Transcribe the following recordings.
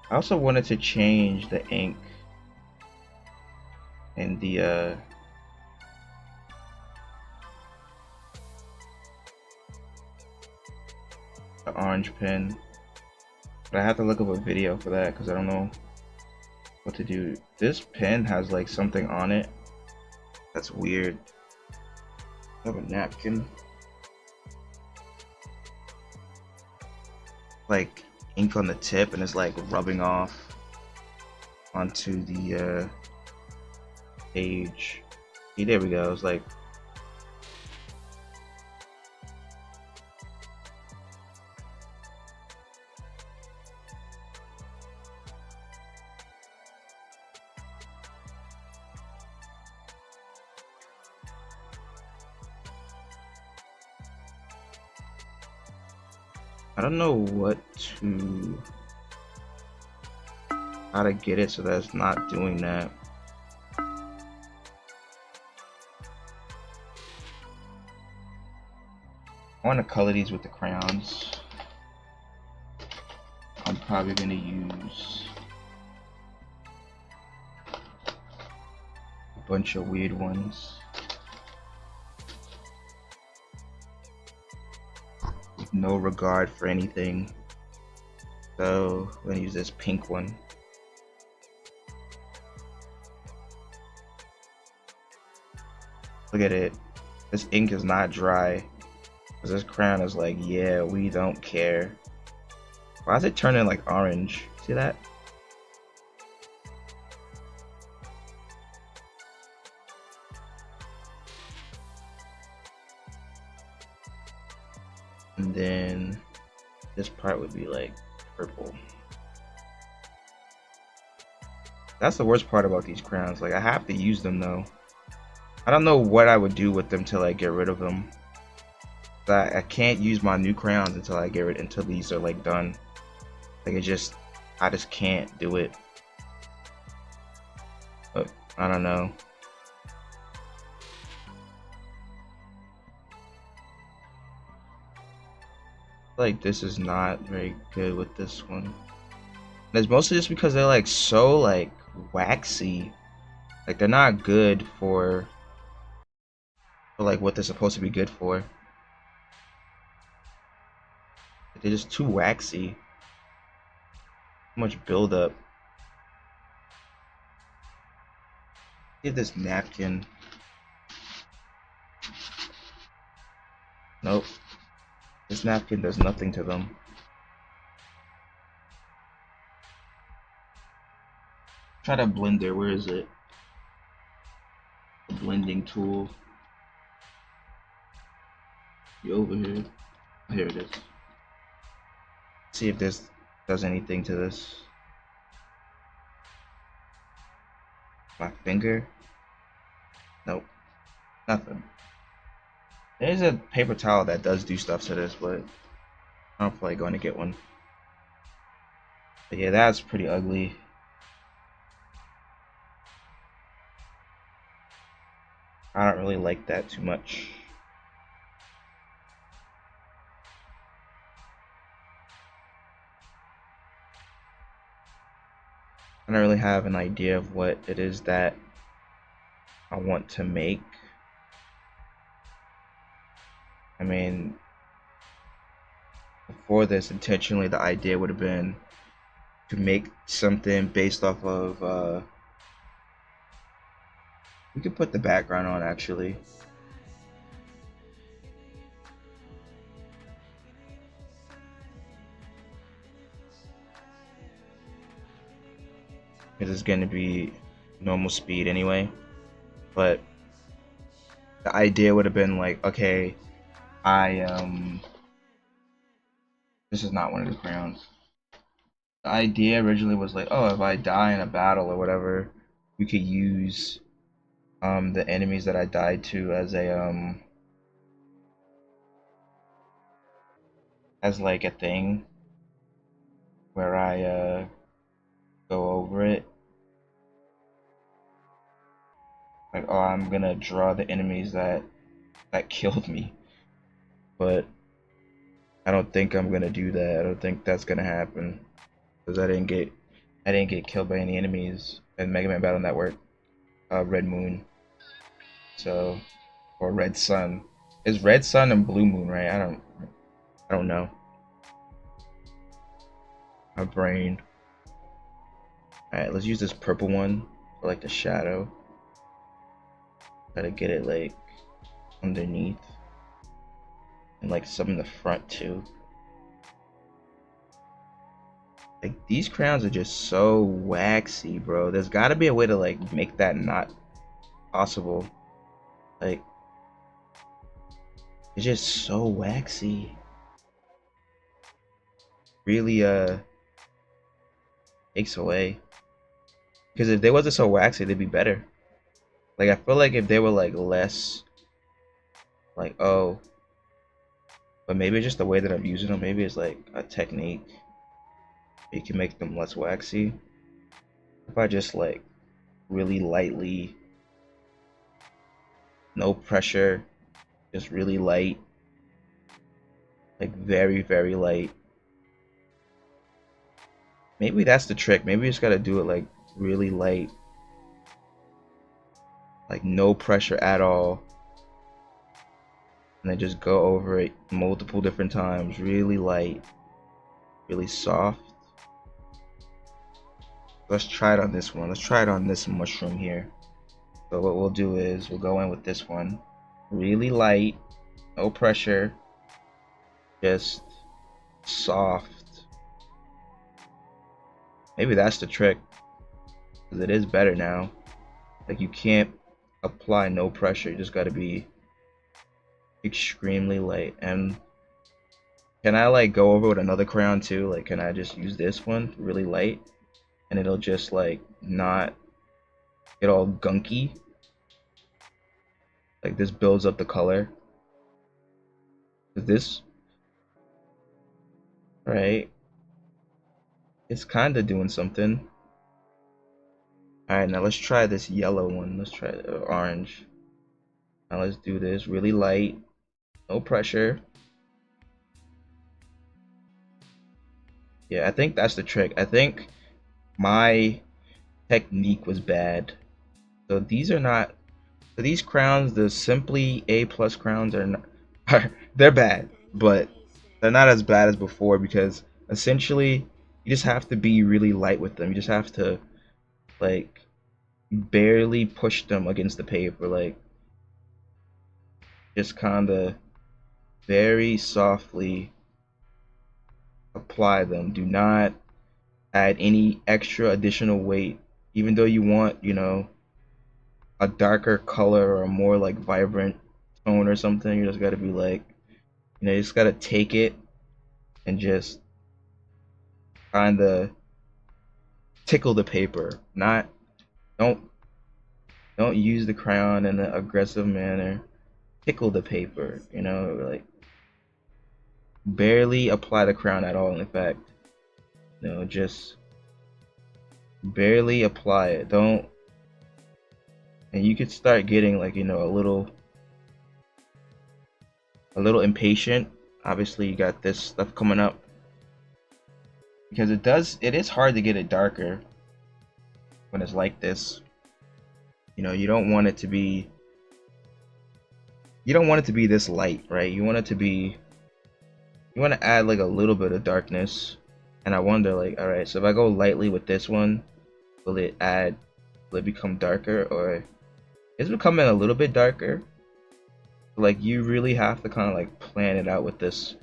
I also wanted to change the ink and the orange pen, but I have to look up a video for that because I don't know what to do. This pen has like something on it that's weird. I have a napkin, like ink on the tip, and it's like rubbing off onto the page. See, there we go. It's like I don't know how to get it so that it's not doing that. I want to color these with the crayons. I'm probably going to use a bunch of weird ones. With no regard for anything. So I'm going to use this pink one. Look at it. This ink is not dry. Because this crayon is like, yeah, we don't care. Why is it turning like orange? See that? And then this part would be like purple. That's the worst part about these crayons. Like, I have to use them though. I don't know what I would do with them till I get rid of them. I can't use my new crayons until these are like done. Like I just can't do it. But I don't know. Like this is not very good with this one. And it's mostly just because they're like so like waxy. Like they're not good for like what they're supposed to be good for. They're just too waxy. Too much buildup. Get this napkin. Nope. This napkin does nothing to them. Try that blender. Where is it? The blending tool. You over here? Here it is. See if this does anything to this. My finger? Nope. Nothing. There's a paper towel that does do stuff to this, but I don't feel like going to get one. But yeah, that's pretty ugly. I don't really like that too much. I don't really have an idea of what it is that I want to make. I mean, before this, intentionally, the idea would have been to make something based off of, we could put the background on actually. It is going to be normal speed anyway, but the idea would have been like, okay, this is not one of the crayons. The idea originally was like, oh, if I die in a battle or whatever, we could use the enemies that I died to as a as like a thing where I go over it. Like, oh, I'm gonna draw the enemies that killed me. But I don't think I'm gonna do that. I don't think that's gonna happen because I didn't get I didn't get killed by any enemies in Mega Man Battle Network. Red Moon. So, or Red Sun. Is Red Sun and Blue Moon, right? I don't know. My brain. Alright, let's use this purple one for like the shadow. Gotta get it like underneath. And like some in the front too. Like these crayons are just so waxy, bro. There's gotta be a way to like make that not possible. Like it's just so waxy. Really takes away. Because if they wasn't so waxy, they'd be better. Like I feel like if they were like less like oh, but maybe it's just the way that I'm using them. Maybe it's like a technique. You can make them less waxy. If I just like really lightly, no pressure, just really light, like very, very light. Maybe that's the trick. Maybe you just gotta do it like really light, like no pressure at all. And then just go over it multiple different times, really light, really soft. Let's try it on this one. Let's try it on this mushroom here. So what we'll do is we'll go in with this one. Really light, no pressure, just soft. Maybe that's the trick, because it is better now. Like you can't apply no pressure, you just gotta be extremely light. And can I like go over with another crayon too? Like can I just use this one really light and it'll just like not get all gunky? Like this builds up the color. This, right? It's kind of doing something. Alright, now let's try this yellow one. Let's try orange. Now let's do this really light, no pressure. Yeah, I think that's the trick. I think my technique was bad. So these are not. So these crowns, the simply A plus crowns are not. They're bad, but they're not as bad as before because essentially you just have to be really light with them. You just have to like barely push them against the paper, like just kind of very softly apply them. Do not add any extra additional weight, even though you want, you know, a darker color or a more like vibrant tone or something. You just got to be like, you know, you just got to take it and just kind of tickle the paper. Not don't don't use the crayon in an aggressive manner. Tickle the paper, you know, like barely apply the crayon at all. In fact, you know, just barely apply it. Don't, and you could start getting like, you know, a little impatient. Obviously, you got this stuff coming up because it is hard to get it darker when it's like this. You know, you don't want it to be this light, right? You want it to be, you want to add like a little bit of darkness. And I wonder, like, all right, so if I go lightly with this one, will it become darker, or is it becoming a little bit darker? Like you really have to kind of like plan it out with these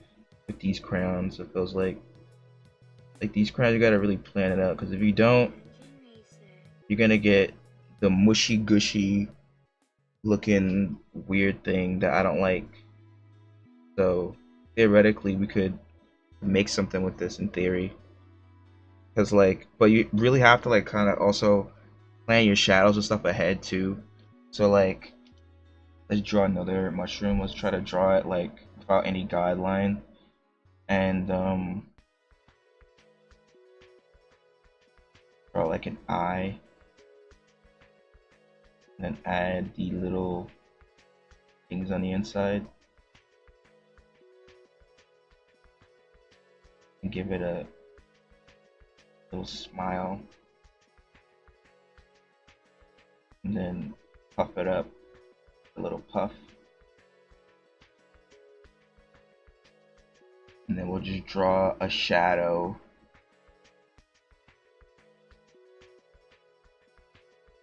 crayons. It feels like these crayons, you gotta really plan it out, because if you don't, you're gonna get the mushy gushy looking weird thing that I don't like. So theoretically we could make something with this in theory, because like, but you really have to like kind of also plan your shadows and stuff ahead too. So like, let's draw another mushroom. Let's try to draw it like without any guideline, and draw like an eye, and then add the little things on the inside, and give it a little smile, and then puff it up, a little puff, and then we'll just draw a shadow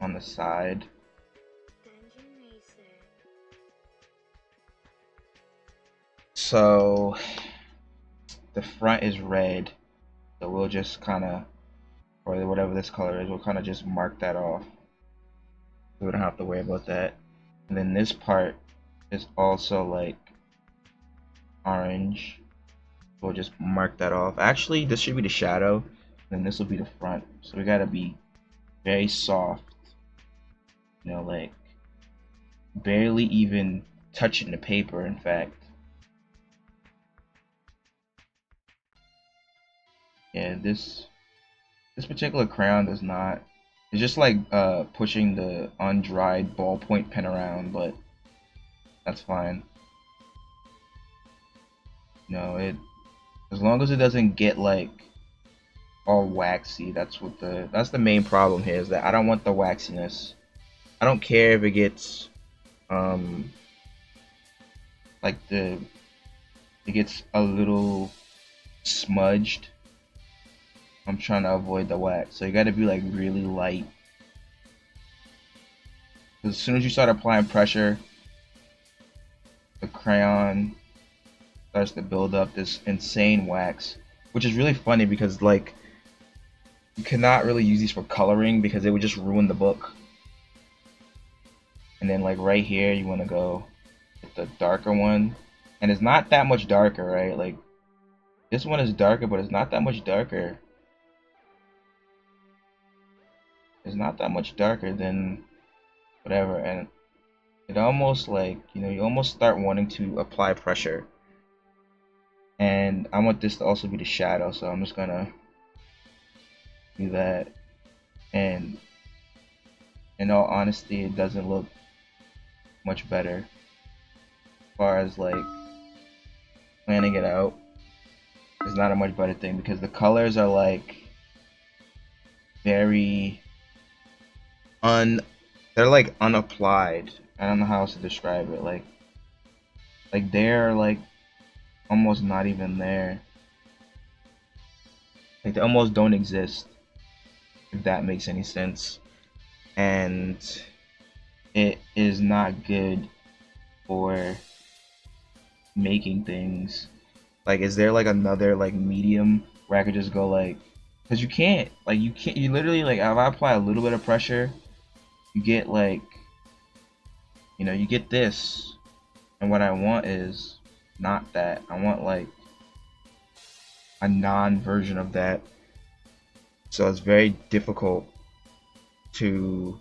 on the side. So the front is red, so we'll just kind of, or whatever this color is, we'll kind of just mark that off. So we don't have to worry about that. And then this part is also like orange. We'll just mark that off. Actually, this should be the shadow, and this will be the front. So we gotta be very soft, you know, like barely even touching the paper, in fact. Yeah, this particular crayon does not. It's just like pushing the undried ballpoint pen around, but that's fine. You know, it, as long as it doesn't get like all waxy, that's the main problem here, is that I don't want the waxiness. I don't care if it gets like it gets a little smudged. I'm trying to avoid the wax, so you got to be like really light. As soon as you start applying pressure, the crayon starts to build up this insane wax, which is really funny because like you cannot really use these for coloring because it would just ruin the book. And then like right here, you want to go with the darker one, and it's not that much darker, right? Like this one is darker, but it's not that much darker. It's not that much darker than whatever, and it almost like, you know, you almost start wanting to apply pressure. And I want this to also be the shadow, so I'm just gonna do that. And in all honesty, it doesn't look much better as far as like planning it out. It's not a much better thing because the colors are like very they're like unapplied. I don't know how else to describe it. Like they're like almost not even there. Like they almost don't exist, if that makes any sense. And it is not good for making things. Like, is there like another like medium where I could just go like, because you can't, you literally, like, if I apply a little bit of pressure, you get like, you know, you get this. And what I want is not that. I want like a non-version of that. So it's very difficult to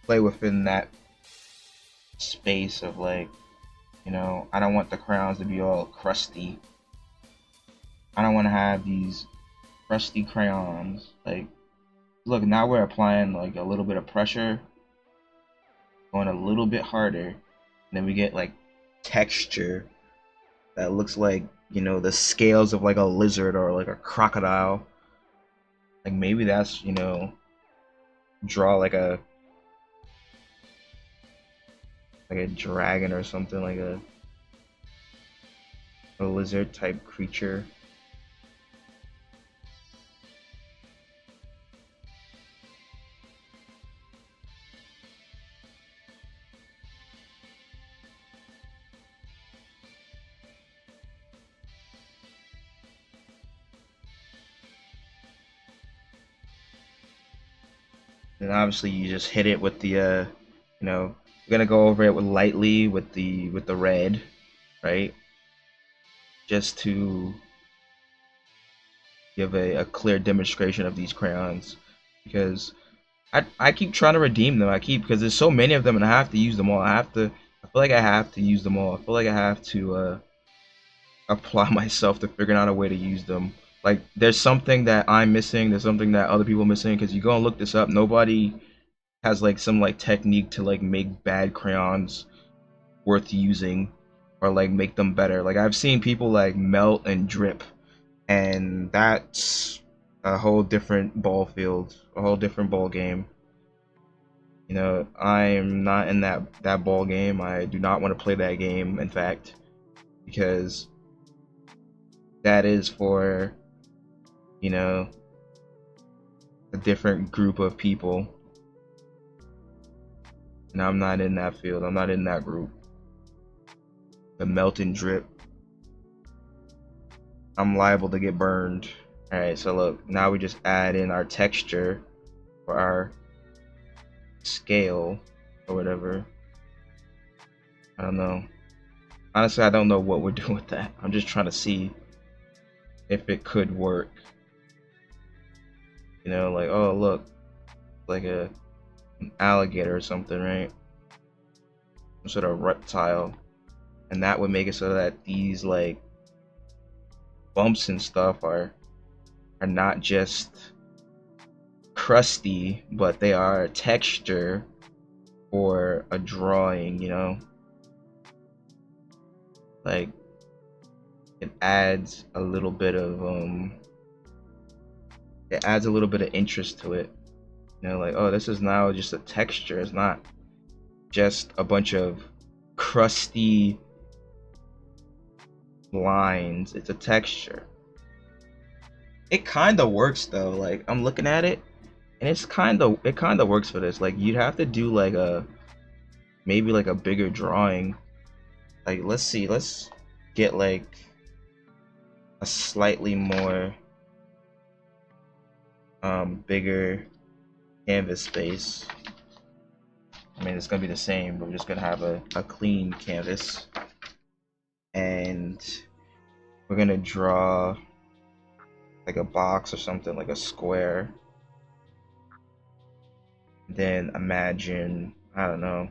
play within that space of like, you know, I don't want the crayons to be all crusty. I don't want to have these crusty crayons. Like, look, now we're applying like a little bit of pressure, going a little bit harder, and then we get like texture that looks like, you know, the scales of like a lizard or like a crocodile. Like maybe that's, you know, draw like a dragon or something, like a lizard type creature. And obviously you just hit it with the you know, we're gonna go over it with lightly with the red, right? Just to give a clear demonstration of these crayons, because I keep trying to redeem them. Because there's so many of them and I have to use them all. I feel like I have to use them all. I feel like I have to apply myself to figuring out a way to use them. Like there's something that I'm missing, there's something that other people are missing, because you go and look this up, nobody has like some like technique to like make bad crayons worth using or like make them better. Like I've seen people like melt and drip, and that's a whole different ball field, a whole different ball game. You know, I'm not in that ball game. I do not want to play that game, in fact, because that is for, you know, a different group of people. And I'm not in that field. I'm not in that group. The melt and drip. I'm liable to get burned. Alright, so look, now we just add in our texture for our scale or whatever. I don't know. Honestly, I don't know what we're doing with that. I'm just trying to see if it could work. You know, like, oh look, like an alligator or something, right? Some sort of reptile. And that would make it so that these like bumps and stuff are not just crusty, but they are a texture or a drawing, you know? Like it adds a little bit of interest to it. You know, like, oh, this is now just a texture. It's not just a bunch of crusty lines. It's a texture. It kind of works though. Like I'm looking at it, and it kind of works for this. Like you'd have to do like a maybe like a bigger drawing. Like let's see, let's get like a slightly more bigger canvas space. I mean, it's gonna be the same, but we're just gonna have a clean canvas, and we're gonna draw like a box or something, like a square. Then imagine, I don't know,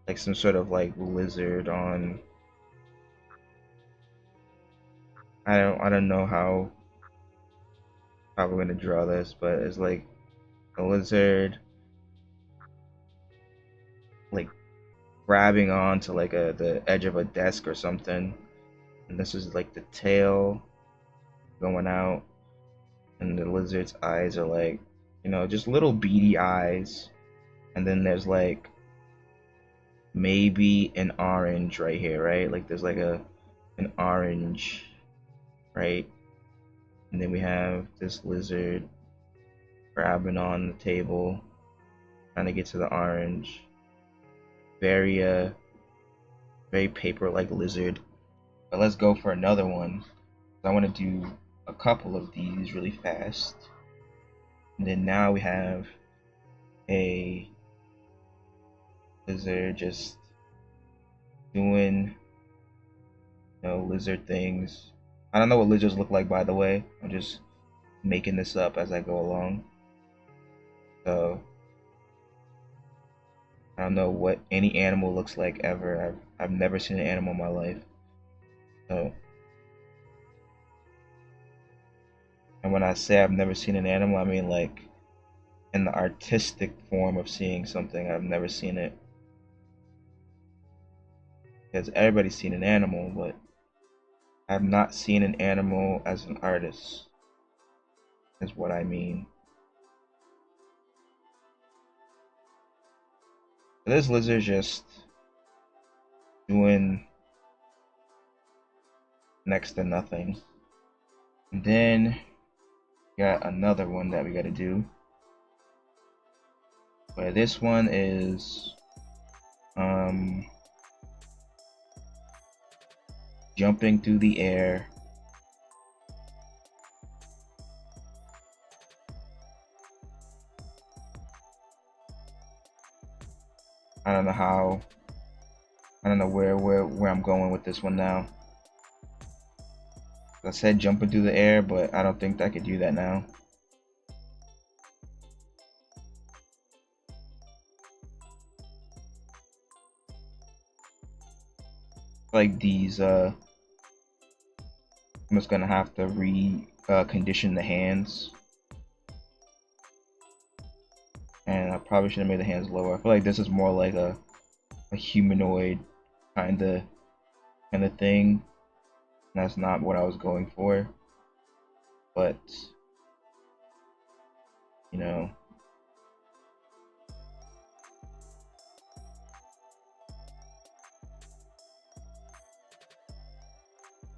like some sort of like lizard on. I don't know how we're gonna draw this, but it's like a lizard like grabbing onto like the edge of a desk or something, and this is like the tail going out, and the lizard's eyes are like, you know, just little beady eyes, and then there's like maybe an orange right here, right? Like there's like an orange, right? And then we have this lizard grabbing on the table, trying to get to the orange. Very very paper-like lizard. But let's go for another one. I want to do a couple of these really fast. And then now we have a lizard just doing, you know, lizard things. I don't know what lizards look like, by the way. I'm just making this up as I go along. So I don't know what any animal looks like ever. I've never seen an animal in my life. So, and when I say I've never seen an animal, I mean like in the artistic form of seeing something. I've never seen it. Because everybody's seen an animal, but I've not seen an animal as an artist, is what I mean. This lizard just doing next to nothing. And then got another one that we gotta do. But this one is jumping through the air. I don't know where I'm going with this one now. I said jumping through the air, but I don't think I could do that now. Like these, I'm just gonna have to condition the hands. And I probably should have made the hands lower. I feel like this is more like a humanoid kind of thing. That's not what I was going for. But you know.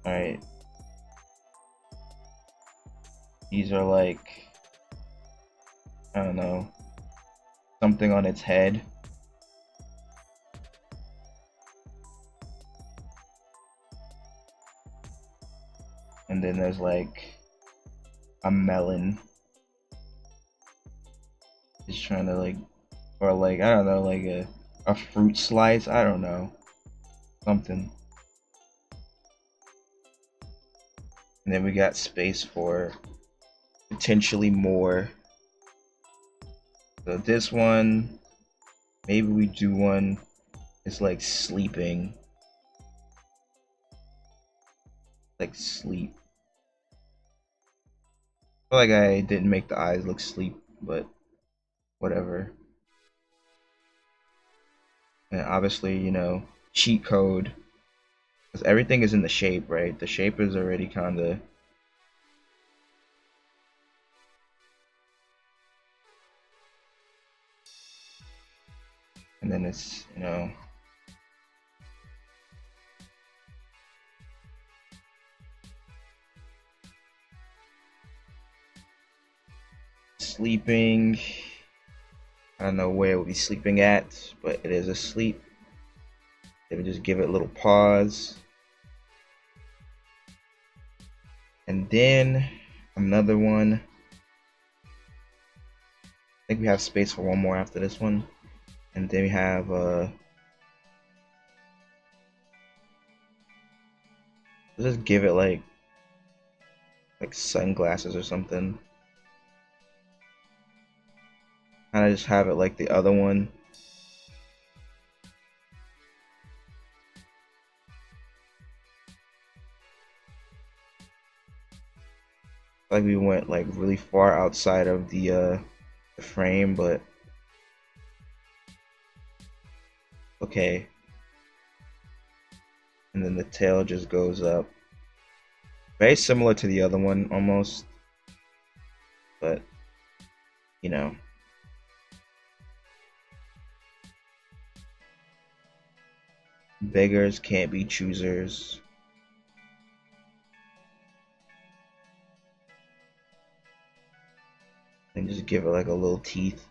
Alright. These are like, I don't know, something on its head. And then there's like a melon. Just trying to like, or like, I don't know, like a fruit slice, I don't know. Something. And then we got space for potentially more. So this one, maybe we do one, it's like sleeping. Like sleep. I feel like I didn't make the eyes look sleep, but whatever. And obviously, you know, cheat code. Because everything is in the shape, right? The shape is already kind of... And then it's, you know... Sleeping. I don't know where it would be sleeping at, but it is asleep. Then we just give it a little pause. And then another one. I think we have space for one more after this one. And then we have let's just give it like sunglasses or something. Kind of just have it like the other one. Like we went like really far outside of the frame, but okay. And then the tail just goes up. Very similar to the other one almost, but you know. Beggars can't be choosers. And just give it like a little teeth.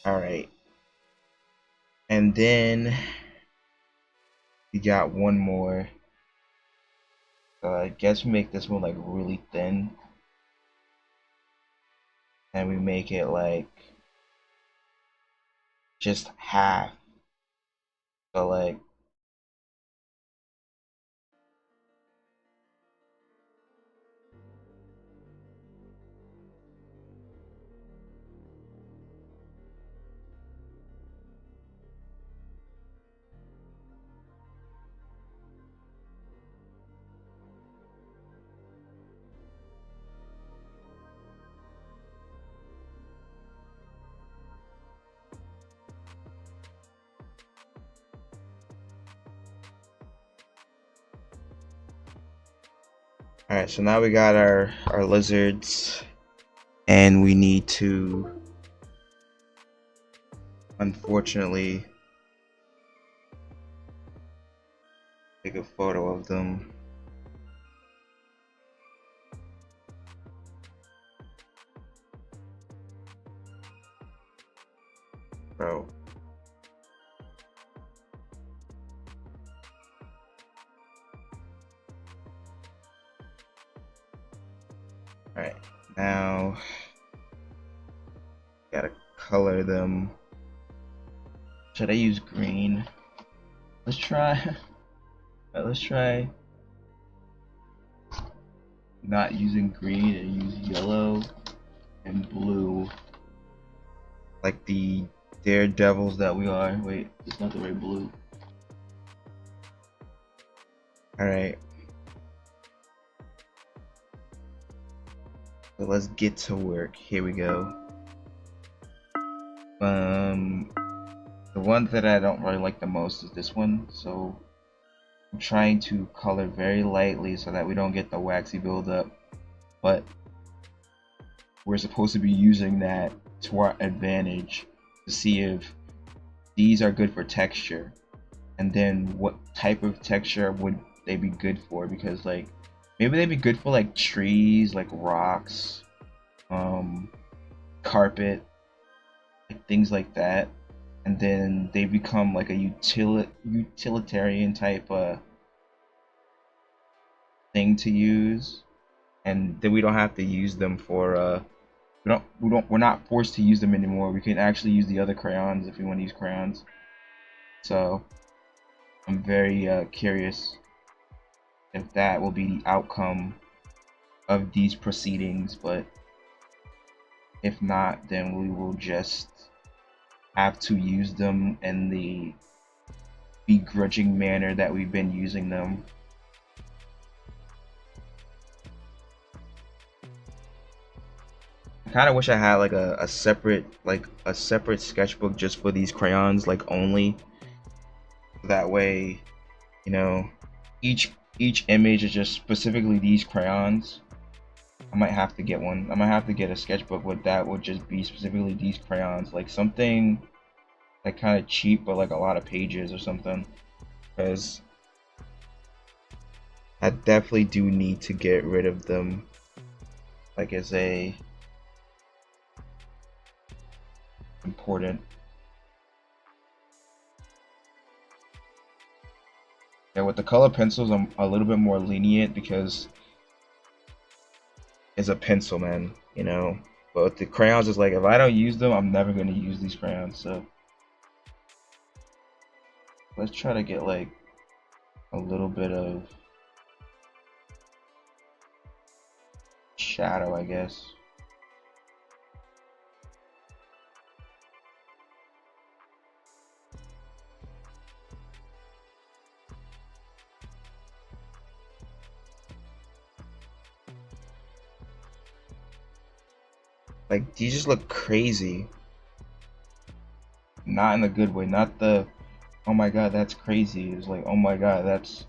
Alright. And then we got one more. I guess we make this one like really thin. And we make it like just half. So like alright, so now we got our lizards, and we need to unfortunately take a photo of them. Bro. Alright, now gotta color them. Should I use green? Let's try. Let's try not using green and use yellow and blue, like the daredevils that we are. Wait, it's not the right blue. Alright. So let's get to work. Here we go. The one that I don't really like the most is this one, so I'm trying to color very lightly so that we don't get the waxy buildup, but we're supposed to be using that to our advantage to see if these are good for texture, and then what type of texture would they be good for, because like maybe they'd be good for like trees, like rocks, carpet, like things like that, and then they become like a utilitarian type thing to use, and then we don't have to use them for we're not forced to use them anymore. We can actually use the other crayons if we want to use crayons. So I'm very curious if that will be the outcome of these proceedings, but if not, then we will just have to use them in the begrudging manner that we've been using them. I kind of wish I had like a separate sketchbook just for these crayons, like only. That way, you know, each image is just specifically these crayons. I might have to get one. I might have to get a sketchbook with that would just be specifically these crayons, like something like kind of cheap but like a lot of pages or something, because I definitely do need to get rid of them, like as a important. Yeah, with the color pencils I'm a little bit more lenient because it's a pencil, man, you know. But with the crayons, it's like if I don't use them, I'm never gonna use these crayons. So let's try to get like a little bit of shadow, I guess. Like these just look crazy. Not in a good way, not the oh my god that's crazy. It's like oh my god that's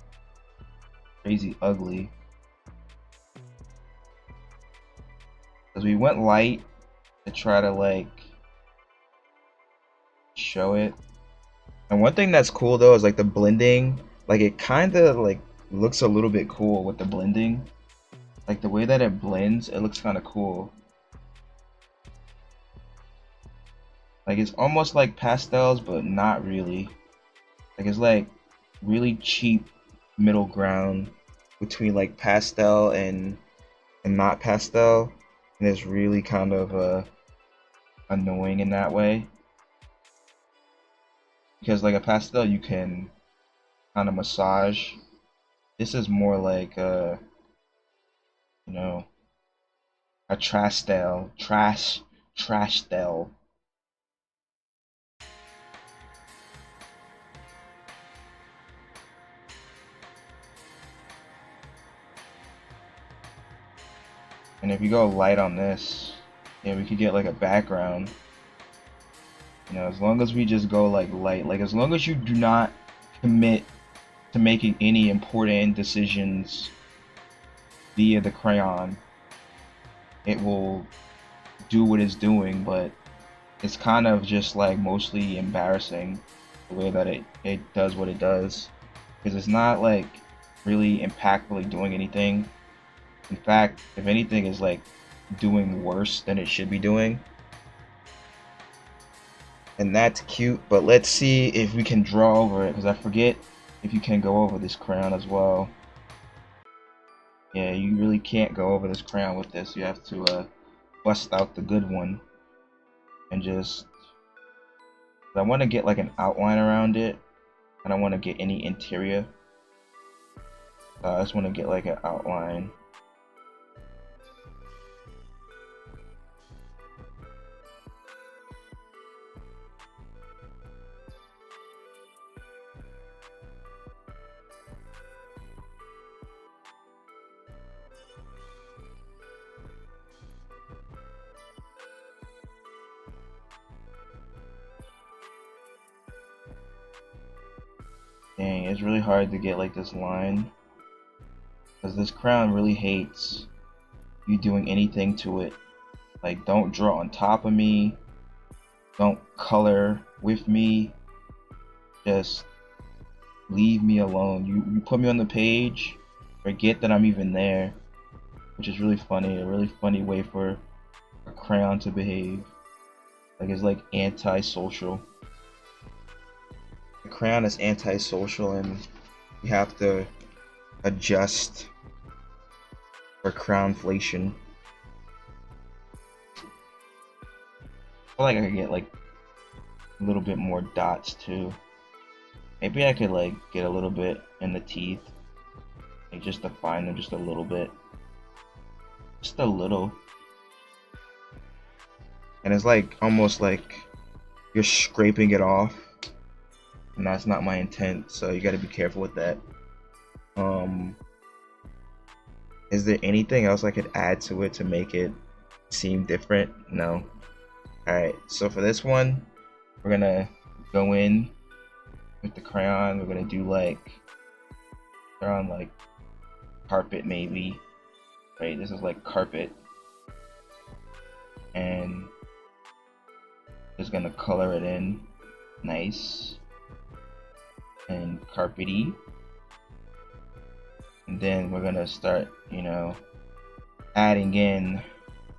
crazy ugly. Because we went light to try to like show it. And one thing that's cool though is like the blending. Like it kinda like looks a little bit cool with the blending. Like the way that it blends, it looks kinda cool. Like it's almost like pastels, but not really. Like it's like really cheap middle ground between like pastel and not pastel, and it's really kind of annoying in that way. Because like a pastel you can kind of massage. This is more like you know, a trash style. And if you go light on this, yeah, we could get like a background. You know, as long as we just go like light, like as long as you do not commit to making any important decisions via the crayon, it will do what it's doing, but it's kind of just like mostly embarrassing the way that it does what it does, because it's not like really impactfully doing anything. In fact, if anything, is like doing worse than it should be doing. And that's cute, but let's see if we can draw over it, because I forget if you can go over this crayon as well. Yeah, you really can't go over this crayon with this. You have to bust out the good one and just... I want to get like an outline around it. I don't want to get any interior. I just want to get like an outline. Dang, it's really hard to get like this line, because this crown really hates you doing anything to it. Like, don't draw on top of me. Don't color with me. Just leave me alone. You put me on the page, forget that I'm even there, which is really funny. A really funny way for a crayon to behave. Like, it's like anti-social. The crayon is anti-social, and you have to adjust for crownflation. I feel like I could get like a little bit more dots too. Maybe I could like get a little bit in the teeth, like just define them just a little bit, just a little. And it's like almost like you're scraping it off, and that's not my intent. So you got to be careful with that. Is there anything else I could add to it to make it seem different? No. Alright, so for this one, we're gonna go in with the crayon. We're gonna do like on like carpet maybe. Right, this is like carpet. And just gonna color it in nice and carpety. And then we're gonna start, you know, adding in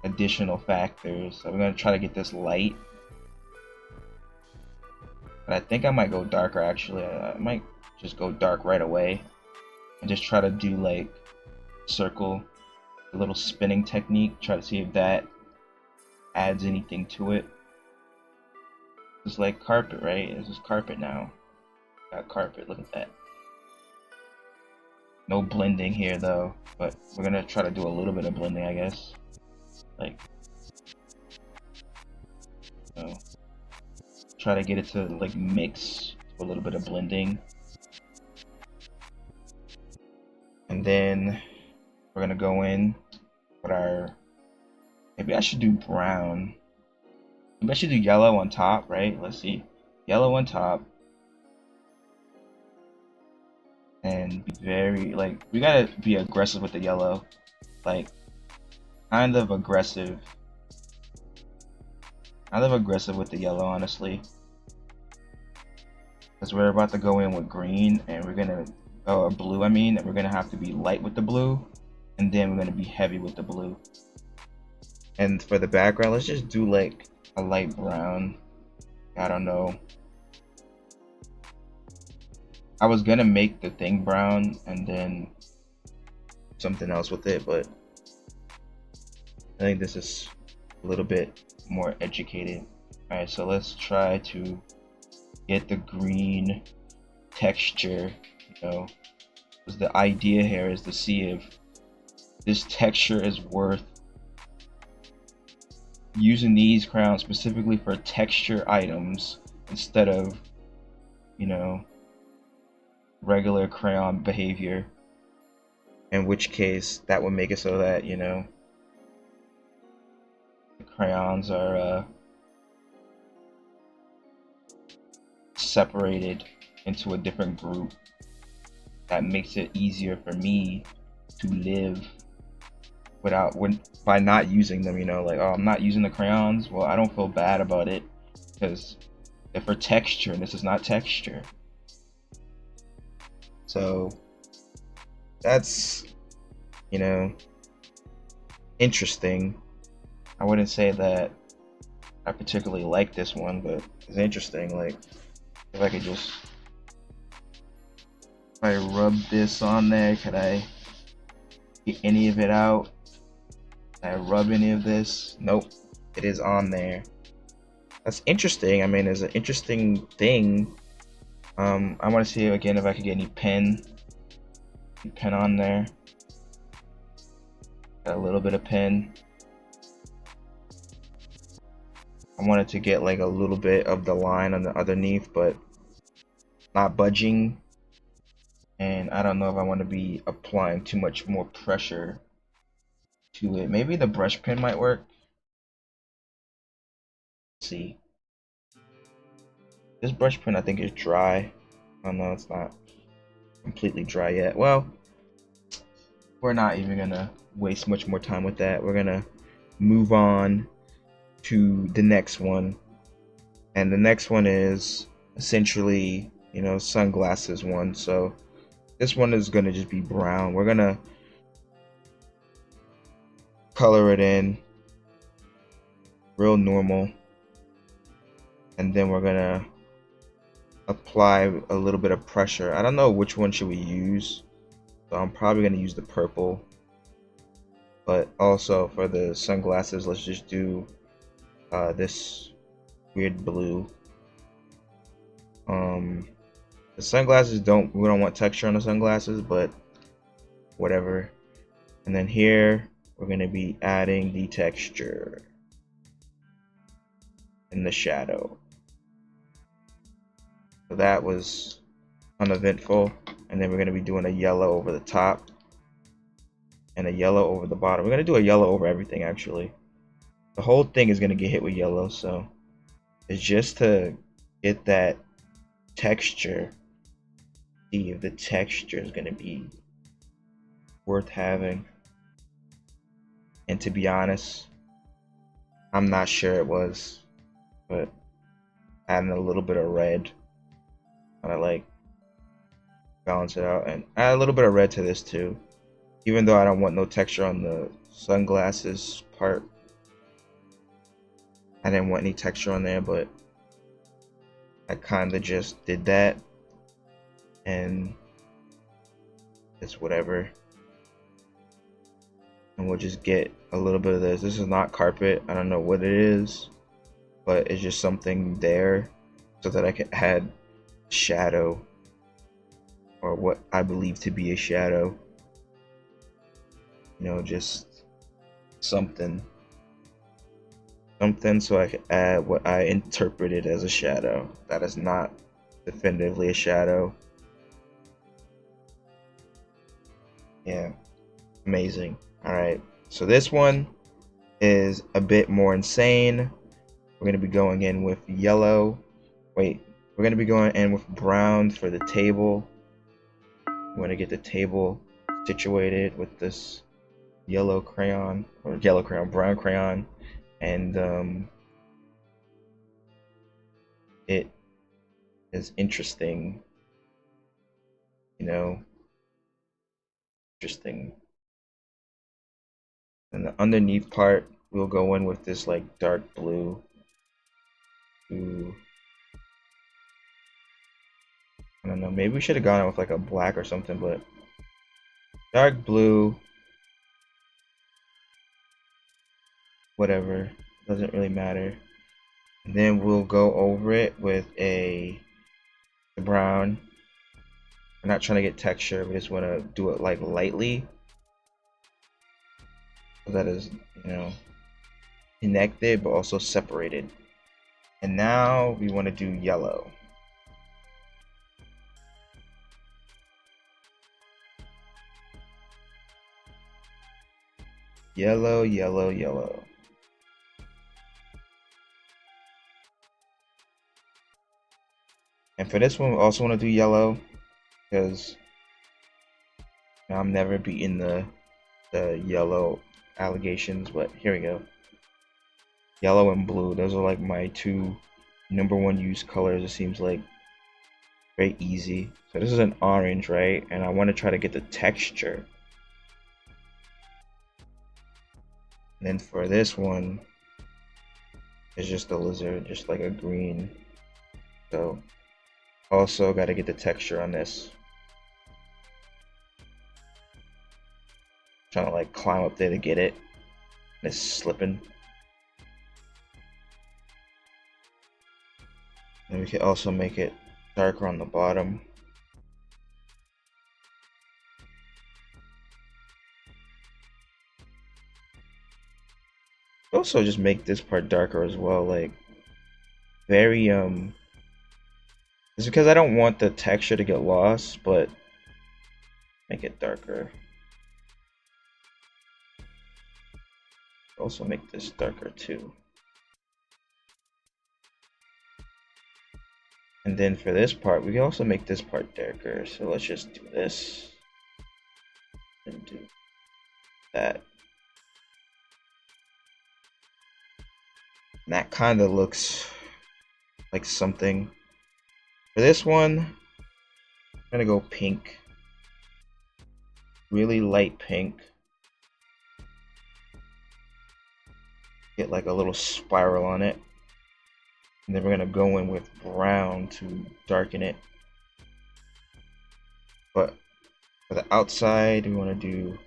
additional factors. So we're gonna try to get this light, but I think I might go darker actually. I might just go dark right away and just try to do like circle, a little spinning technique, try to see if that adds anything to it. It's like carpet, right? This is carpet now. Got carpet, look at that. No blending here though, but we're gonna try to do a little bit of blending, I guess. Like, you know, try to get it to like mix a little bit of blending. And then we're gonna go in with our, maybe I should do brown. Maybe I should do yellow on top, right? Let's see. Yellow on top. And be very, like, we gotta be aggressive with the yellow. Like, kind of aggressive. Kind of aggressive with the yellow, honestly. Because we're about to go in with green, and we're gonna, blue, I mean, and we're gonna have to be light with the blue, and then we're gonna be heavy with the blue. And for the background, let's just do like a light brown. I don't know. I was gonna make the thing brown and then something else with it, but I think this is a little bit more educated. Alright, so let's try to get the green texture, you know, because the idea here is to see if this texture is worth using these crayons specifically for texture items instead of, you know, regular crayon behavior, in which case that would make it so that, you know, the crayons are separated into a different group. That makes it easier for me to live without, by not using them, you know, like, oh, I'm not using the crayons. Well, I don't feel bad about it because they're for texture and this is not texture. So that's, you know, interesting. I wouldn't say that I particularly like this one, but it's interesting. Like, if I could just, if I rub this on there, could I get any of it out? Can I rub any of this? Nope, it is on there. That's interesting. I mean, it's an interesting thing. I want to see again if I could get any pen on there. Got a little bit of pen. I wanted to get like a little bit of the line on the underneath, but not budging. And I don't know if I want to be applying too much more pressure to it. Maybe the brush pen might work. Let's see. This brush pen I think is dry. Oh no, it's not completely dry yet. Well, we're not even gonna waste much more time with that. We're gonna move on to the next one. And the next one is essentially, you know, sunglasses one. So this one is gonna just be brown. We're gonna color it in real normal, and then we're gonna apply a little bit of pressure. I don't know which one should we use, so I'm probably gonna use the purple. But also for the sunglasses, let's just do this weird blue. The sunglasses we don't want texture on the sunglasses, but whatever. And then here we're gonna be adding the texture in the shadow. So that was uneventful. And then we're gonna be doing a yellow over the top and a yellow over the bottom. We're gonna do a yellow over everything actually. The whole thing is gonna get hit with yellow, so it's just to get that texture. See if the texture is gonna be worth having. And to be honest, I'm not sure it was, but adding a little bit of red kind of like balance it out, and add a little bit of red to this too, even though I don't want no texture on the sunglasses part. I didn't want any texture on there, but I kind of just did that, and it's whatever. And we'll just get a little bit of this. This is not carpet. I don't know what it is, but it's just something there so that I can add shadow, or what I believe to be a shadow. You know, just something so I can add what I interpreted as a shadow that is not definitively a shadow. Yeah, amazing. All right, so this one is a bit more insane. We're gonna be going in with yellow. Wait, we're gonna be going in with brown for the table. We want to get the table situated with this yellow crayon, or yellow crayon, brown crayon, and it is interesting, you know, interesting. And the underneath part, we'll go in with this like dark blue. Ooh. I don't know, maybe we should have gone with like a black or something, but dark blue, whatever, doesn't really matter. And then we'll go over it with the brown. We're not trying to get texture, we just want to do it like lightly, so that is, you know, connected but also separated. And now we want to do yellow. Yellow, yellow, yellow. And for this one, we also want to do yellow, because I'm never beating the yellow allegations, but here we go. Yellow and blue, those are like my two #1 used colors. It seems like very easy. So this is an orange, right? And I want to try to get the texture. And then for this one, it's just a lizard, just like a green. So also got to get the texture on this. Trying to like climb up there to get it. And it's slipping. And we can also make it darker on the bottom. Also just make this part darker as well, like very it's because I don't want the texture to get lost, but make it darker. Also make this darker too. And then for this part, we can also make this part darker. So let's just do this and do that. And that kind of looks like something. For this one, I'm gonna go pink. Really light pink. Get like a little spiral on it. And then we're gonna go in with brown to darken it. But for the outside, we want to do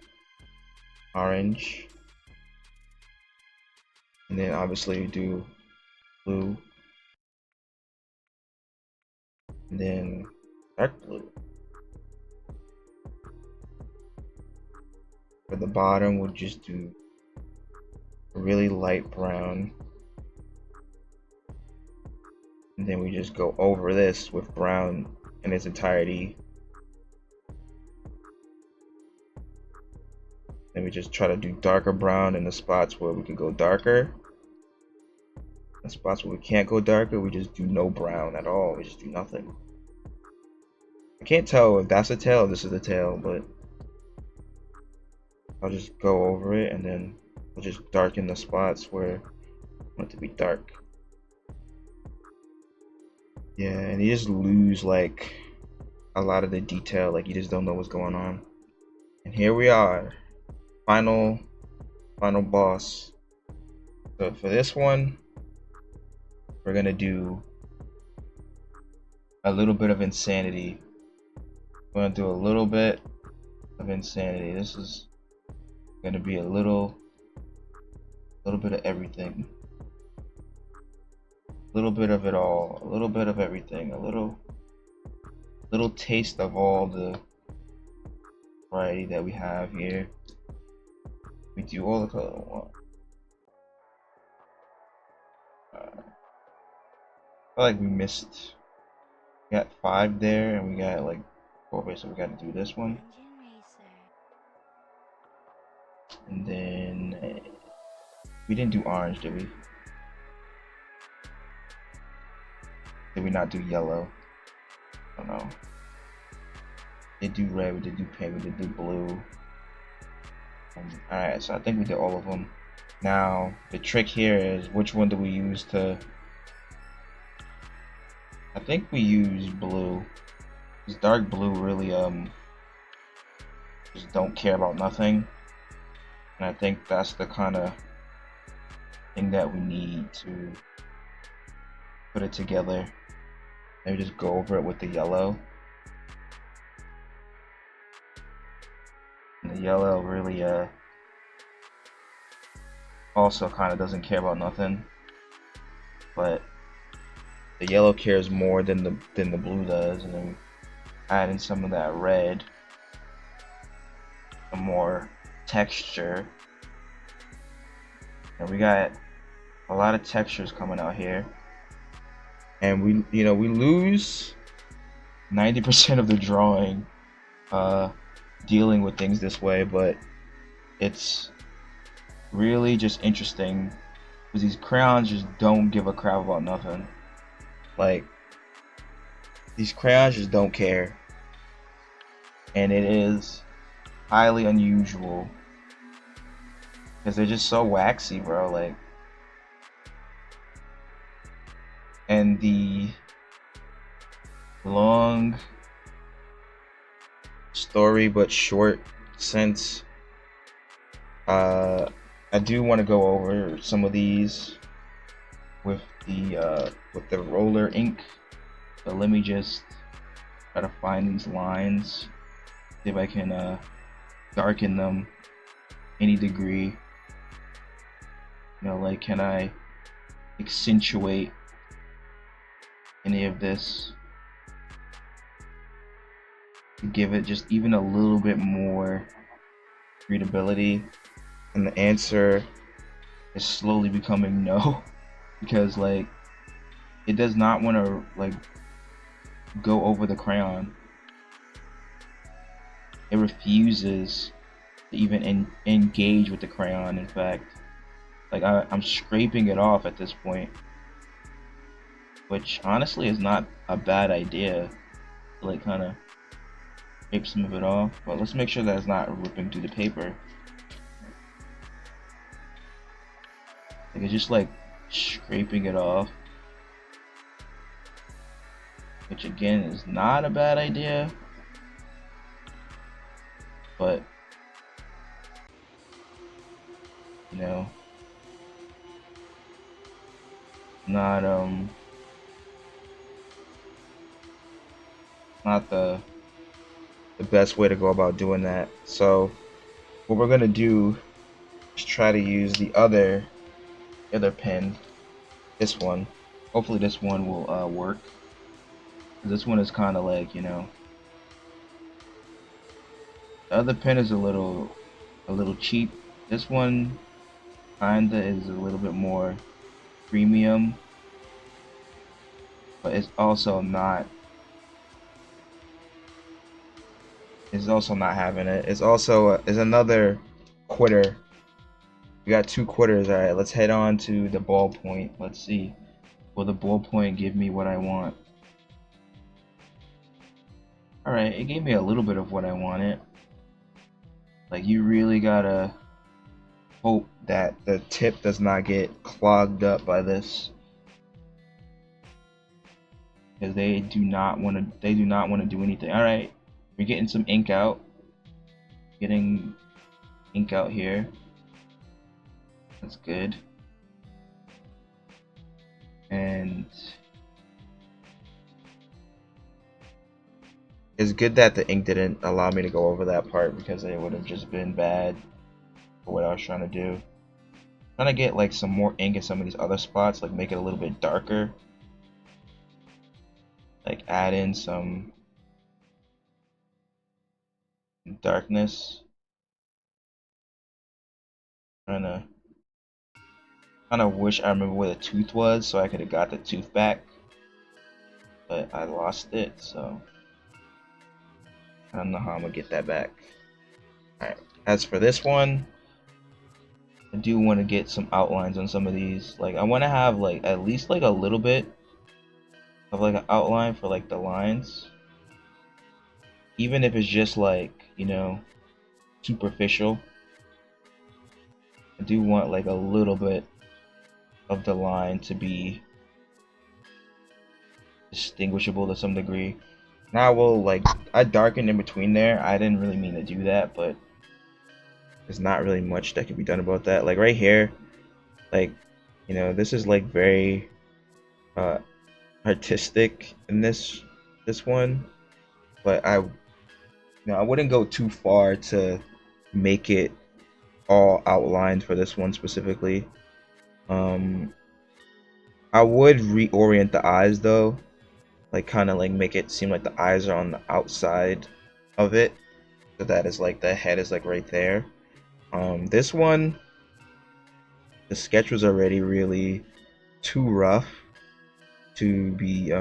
orange. And then obviously do blue. And then dark blue. For the bottom, we'll just do a really light brown. And then we just go over this with brown in its entirety. Then we just try to do darker brown in the spots where we can go darker. The spots where we can't go darker, we just do no brown at all. We just do nothing. I can't tell if that's a tail or this is a tail, but I'll just go over it and then I'll just darken the spots where I want it to be dark. Yeah, and you just lose like a lot of the detail, like you just don't know what's going on. And here we are, final boss. So for this one, we're gonna do a little bit of insanity. We're gonna do a little bit of insanity. This is gonna be a little bit of everything. A little bit of it all, a little bit of everything, a little taste of all the variety that we have here. We do all the color. I feel like we missed. We got 5 there, and we got like 4, so we got to do this one. And then we didn't do orange, did we? Did we not do yellow? I don't know. We did do red, we did do pink, we did do blue. Alright, so I think we did all of them. Now, the trick here is which one do we use to... I think we use blue. This dark blue really, just don't care about nothing. And I think that's the kind of thing that we need to put it together. Maybe just go over it with the yellow. And the yellow really also kind of doesn't care about nothing, but the yellow cares more than the blue does. And then add in some of that red, some more texture, and we got a lot of textures coming out here. And we lose 90% of the drawing dealing with things this way, but it's really just interesting because these crayons just don't give a crap about nothing. Like, these crayons just don't care, and it is highly unusual because they're just so waxy, bro. Like, and the long story but short sense, I do want to go over some of these with the roller ink, but let me just try to find these lines, see if I can darken them any degree. Like, can I accentuate any of this to give it just even a little bit more readability? And the answer is slowly becoming no, because like it does not want to like go over the crayon. It refuses to even engage with the crayon. In fact, like I'm scraping it off at this point, which honestly is not a bad idea to like kind of scrape some of it off. But let's make sure that it's not ripping through the paper. Like, it's just like scraping it off, which again is not a bad idea, but you know, not the best way to go about doing that. So what we're gonna do is try to use the other pin, this one. Hopefully this one will work. This one is kind of like, you know, the other pin is a little cheap. This one kinda is a little bit more premium, but it's also not having it. It's also is another quitter. We got 2 quitters. All right, let's head on to the ballpoint. Let's see, will the ballpoint give me what I want? All right, it gave me a little bit of what I wanted. Like, you really gotta hope that the tip does not get clogged up by this, because they do not want to do anything. All right, we're getting some ink out. Getting ink out here. That's good. And it's good that the ink didn't allow me to go over that part, because it would have just been bad for what I was trying to do. I'm trying to get like some more ink in some of these other spots, like make it a little bit darker. Like add in some darkness. Kind of wish I remember where the tooth was, so I could have got the tooth back, but I lost it, so I don't know how I'm gonna get that back. Alright, as for this one, I do want to get some outlines on some of these. Like, I want to have like at least like a little bit of like an outline for like the lines, even if it's just like, you know, superficial. I do want like a little bit of the line to be distinguishable to some degree. Now I darkened in between there. I didn't really mean to do that, but there's not really much that can be done about that. Like right here, like, you know, this is like very artistic in this one, but I wouldn't go too far to make it all outlined for this one specifically. I would reorient the eyes though, like kind of like make it seem like the eyes are on the outside of it, so that is like the head is like right there. This one, the sketch was already really too rough to be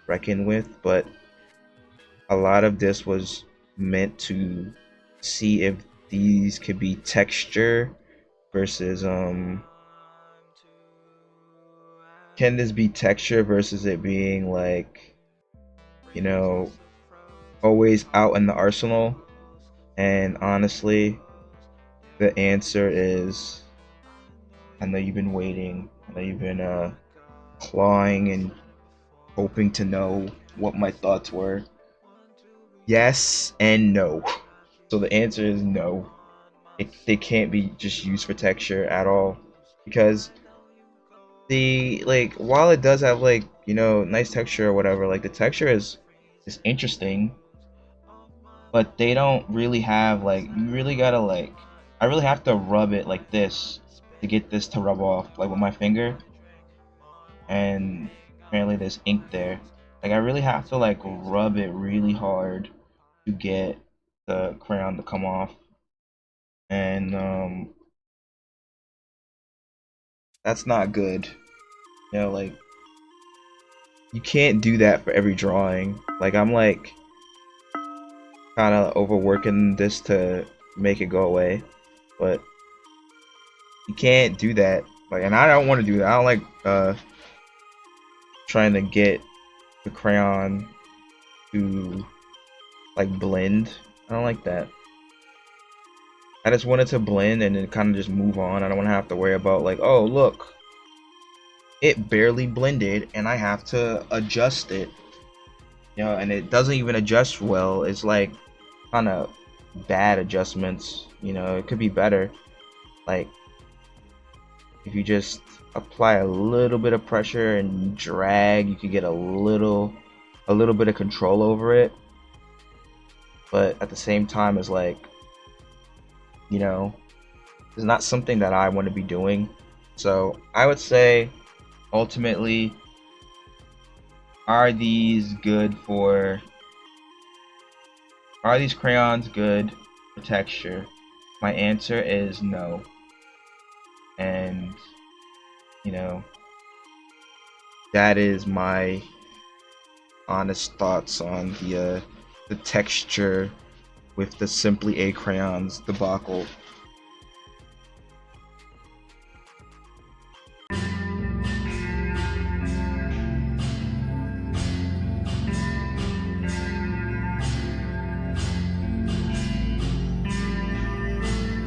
reckoned with, but a lot of this was meant to see if these could be texture versus can this be texture versus it being like, you know, always out in the arsenal. And honestly, the answer is, I know you've been waiting, I know you've been clawing and hoping to know what my thoughts were. Yes and no. So the answer is no. They can't be just used for texture at all, because the, like, while it does have like, you know, nice texture or whatever, like the texture is interesting, but they don't really have like, you really gotta like, I really have to rub it like this to get this to rub off, like with my finger. And apparently there's ink there. Like, I really have to like rub it really hard to get the crayon to come off. And that's not good. You know, like, you can't do that for every drawing. Like, I'm like kind of overworking this to make it go away, but you can't do that. Like, and I don't want to do that. I don't like trying to get the crayon to like blend. I don't like that. I just want it to blend and then kind of just move on. I don't want to have to worry about like, oh look, it barely blended and I have to adjust it, you know, and it doesn't even adjust well. It's like kind of bad adjustments, you know. It could be better. Like if you just apply a little bit of pressure and drag, you could get a little bit of control over it. But at the same time, it's like, you know, it's not something that I want to be doing. So I would say ultimately, are these good for, are these crayons good for texture? My answer is no. And, you know, that is my honest thoughts on the texture with the Simply A crayons debacle.